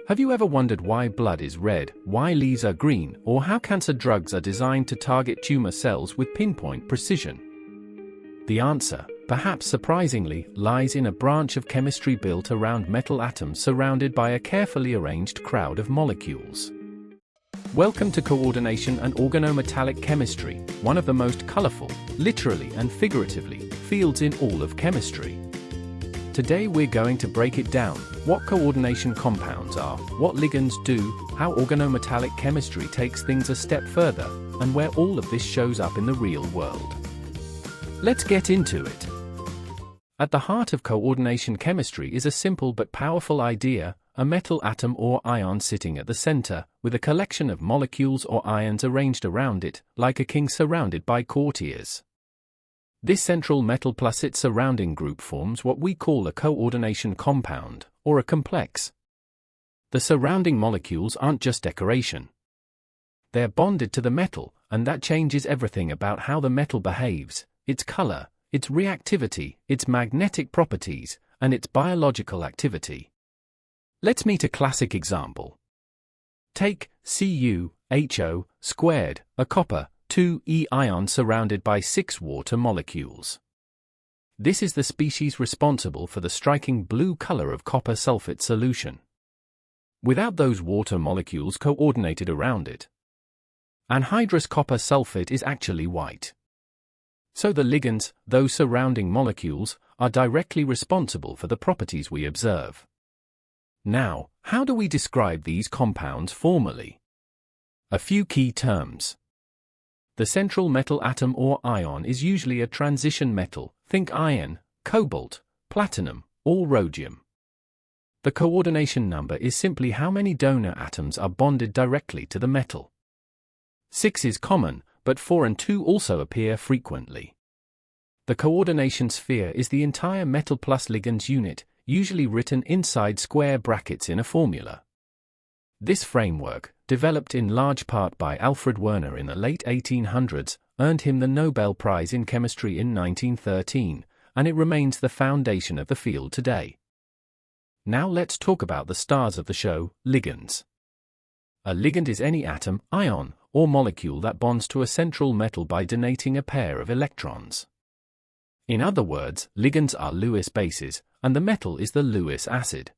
Have you ever wondered why blood is red, why leaves are green, or how cancer drugs are designed to target tumor cells with pinpoint precision? The answer, perhaps surprisingly, lies in a branch of chemistry built around metal atoms surrounded by a carefully arranged crowd of molecules. Welcome to Coordination and Organometallic Chemistry, one of the most colorful, literally and figuratively, fields in all of chemistry. Today we're going to break it down: what coordination compounds are, what ligands do, how organometallic chemistry takes things a step further, and where all of this shows up in the real world. Let's get into it. At the heart of coordination chemistry is a simple but powerful idea: a metal atom or ion sitting at the center, with a collection of molecules or ions arranged around it, like a king surrounded by courtiers. This central metal plus its surrounding group forms what we call a coordination compound, or a complex. The surrounding molecules aren't just decoration. They're bonded to the metal, and that changes everything about how the metal behaves: its color, its reactivity, its magnetic properties, and its biological activity. Let's meet a classic example. Take CuHO squared, a copper 2e ion surrounded by 6 water molecules. This is the species responsible for the striking blue color of copper sulfate solution. Without those water molecules coordinated around it, anhydrous copper sulfate is actually white. So the ligands, those surrounding molecules, are directly responsible for the properties we observe. Now, how do we describe these compounds formally? A few key terms. The central metal atom or ion is usually a transition metal, think iron, cobalt, platinum, or rhodium. The coordination number is simply how many donor atoms are bonded directly to the metal. 6 is common, but 4 and 2 also appear frequently. The coordination sphere is the entire metal plus ligands unit, usually written inside square brackets in a formula. This framework, developed in large part by Alfred Werner in the late 1800s, earned him the Nobel Prize in Chemistry in 1913, and it remains the foundation of the field today. Now let's talk about the stars of the show: ligands. A ligand is any atom, ion, or molecule that bonds to a central metal by donating a pair of electrons. In other words, ligands are Lewis bases, and the metal is the Lewis acid.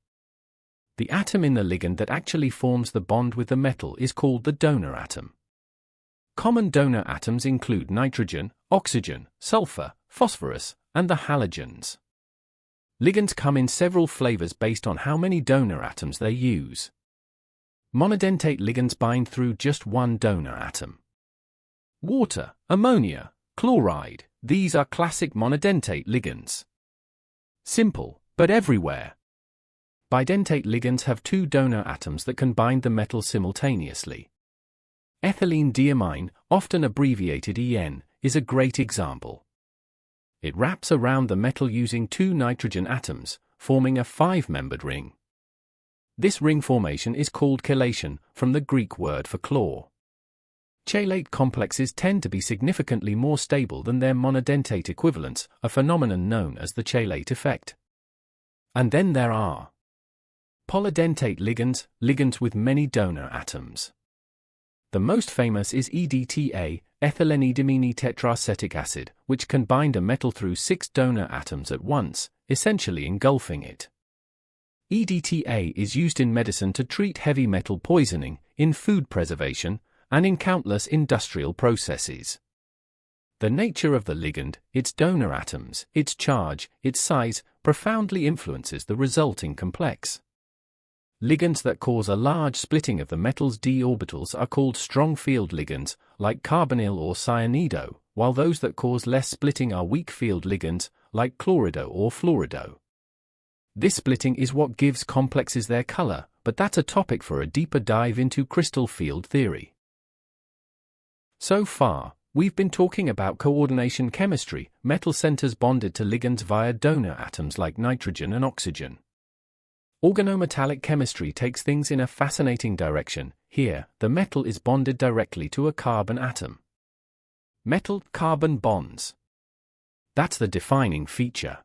The atom in the ligand that actually forms the bond with the metal is called the donor atom. Common donor atoms include nitrogen, oxygen, sulfur, phosphorus, and the halogens. Ligands come in several flavors based on how many donor atoms they use. Monodentate ligands bind through just one donor atom. Water, ammonia, chloride, these are classic monodentate ligands. Simple, but everywhere. Bidentate ligands have 2 donor atoms that can bind the metal simultaneously. Ethylene diamine, often abbreviated EN, is a great example. It wraps around the metal using 2 nitrogen atoms, forming a 5-membered ring. This ring formation is called chelation, from the Greek word for chlor. Chelate complexes tend to be significantly more stable than their monodentate equivalents, a phenomenon known as the chelate effect. And then there are polydentate ligands, ligands with many donor atoms. The most famous is EDTA, ethylenediamine tetraacetic acid, which can bind a metal through 6 donor atoms at once, essentially engulfing it. EDTA is used in medicine to treat heavy metal poisoning, in food preservation, and in countless industrial processes. The nature of the ligand, its donor atoms, its charge, its size, profoundly influences the resulting complex. Ligands that cause a large splitting of the metal's d orbitals are called strong field ligands, like carbonyl or cyanido, while those that cause less splitting are weak field ligands, like chlorido or fluorido. This splitting is what gives complexes their color, but that's a topic for a deeper dive into crystal field theory. So far, we've been talking about coordination chemistry, metal centers bonded to ligands via donor atoms like nitrogen and oxygen. Organometallic chemistry takes things in a fascinating direction. Here, the metal is bonded directly to a carbon atom. Metal-carbon bonds. That's the defining feature.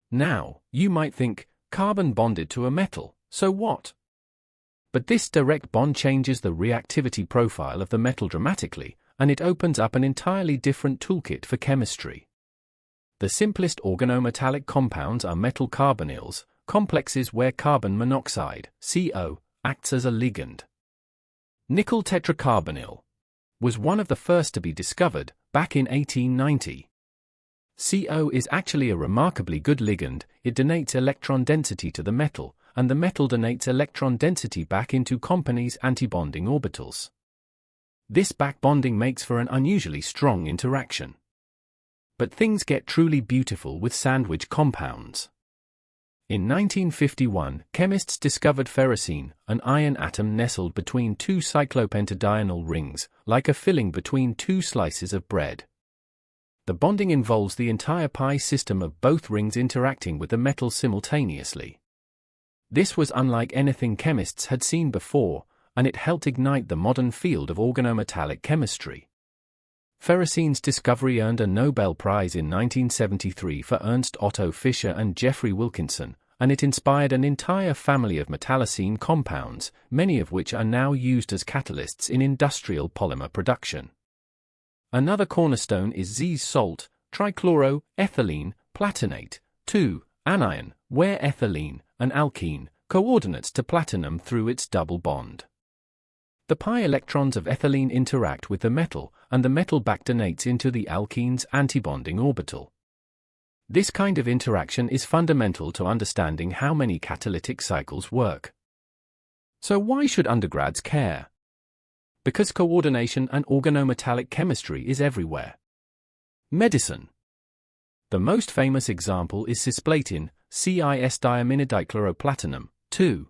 Now, you might think, carbon bonded to a metal, So what? But this direct bond changes the reactivity profile of the metal dramatically, and it opens up an entirely different toolkit for chemistry. The simplest organometallic compounds are metal carbonyls, complexes where carbon monoxide, CO, acts as a ligand. Nickel tetracarbonyl was one of the first to be discovered, back in 1890. CO is actually a remarkably good ligand. It donates electron density to the metal, and the metal donates electron density back into company's antibonding orbitals. This backbonding makes for an unusually strong interaction. But things get truly beautiful with sandwich compounds. In 1951, chemists discovered ferrocene, an iron atom nestled between two cyclopentadienyl rings, like a filling between two slices of bread. The bonding involves the entire pi system of both rings interacting with the metal simultaneously. This was unlike anything chemists had seen before, and it helped ignite the modern field of organometallic chemistry. Ferrocene's discovery earned a Nobel Prize in 1973 for Ernst Otto Fischer and Geoffrey Wilkinson, and it inspired an entire family of metallocene compounds, many of which are now used as catalysts in industrial polymer production. Another cornerstone is Z's salt, trichloroethylene platinate, 2-anion, where ethylene, an alkene, coordinates to platinum through its double bond. The pi electrons of ethylene interact with the metal, and the metal backdonates into the alkene's antibonding orbital. This kind of interaction is fundamental to understanding how many catalytic cycles work. So why should undergrads care? Because coordination and organometallic chemistry is everywhere. Medicine. The most famous example is cisplatin, cis-diaminodichloroplatinum, 2.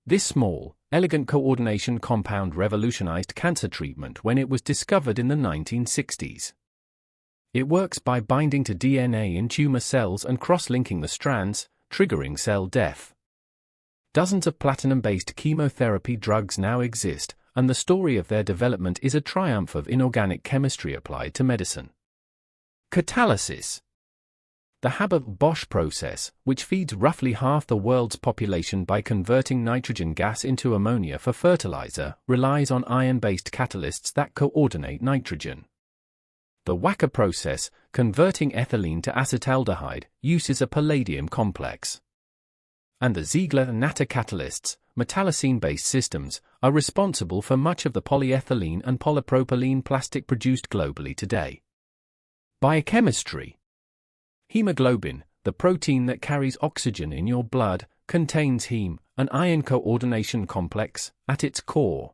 This small, elegant coordination compound revolutionized cancer treatment when it was discovered in the 1960s. It works by binding to DNA in tumor cells and cross-linking the strands, triggering cell death. Dozens of platinum-based chemotherapy drugs now exist, and the story of their development is a triumph of inorganic chemistry applied to medicine. Catalysis. The Haber-Bosch process, which feeds roughly half the world's population by converting nitrogen gas into ammonia for fertilizer, relies on iron-based catalysts that coordinate nitrogen. The Wacker process, converting ethylene to acetaldehyde, uses a palladium complex. And the Ziegler-Natta catalysts, metallocene-based systems, are responsible for much of the polyethylene and polypropylene plastic produced globally today. Biochemistry. Hemoglobin, the protein that carries oxygen in your blood, contains heme, an iron coordination complex, at its core.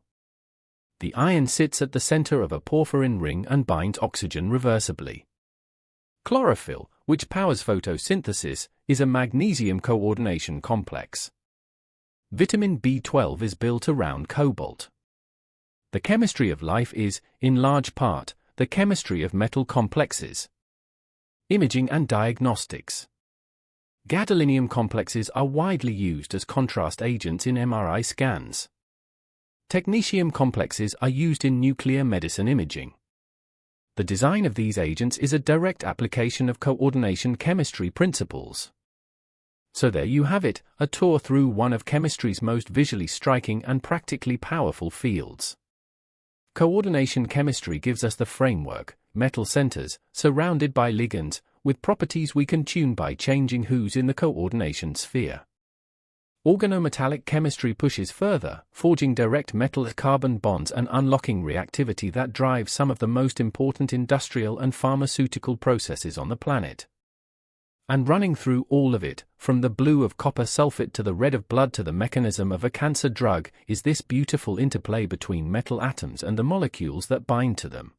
The iron sits at the center of a porphyrin ring and binds oxygen reversibly. Chlorophyll, which powers photosynthesis, is a magnesium coordination complex. Vitamin B12 is built around cobalt. The chemistry of life is, in large part, the chemistry of metal complexes. Imaging and diagnostics. Gadolinium complexes are widely used as contrast agents in MRI scans. Technetium complexes are used in nuclear medicine imaging. The design of these agents is a direct application of coordination chemistry principles. So there you have it, a tour through one of chemistry's most visually striking and practically powerful fields. Coordination chemistry gives us the framework, metal centers, surrounded by ligands, with properties we can tune by changing who's in the coordination sphere. Organometallic chemistry pushes further, forging direct metal-carbon bonds and unlocking reactivity that drives some of the most important industrial and pharmaceutical processes on the planet. And running through all of it, from the blue of copper sulfate to the red of blood to the mechanism of a cancer drug, is this beautiful interplay between metal atoms and the molecules that bind to them.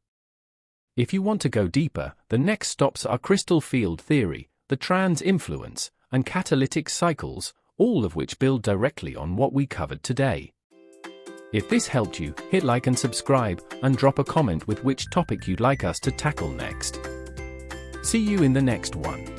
If you want to go deeper, the next stops are crystal field theory, the trans influence, and catalytic cycles, all of which build directly on what we covered today. If this helped you, hit like and subscribe, and drop a comment with which topic you'd like us to tackle next. See you in the next one.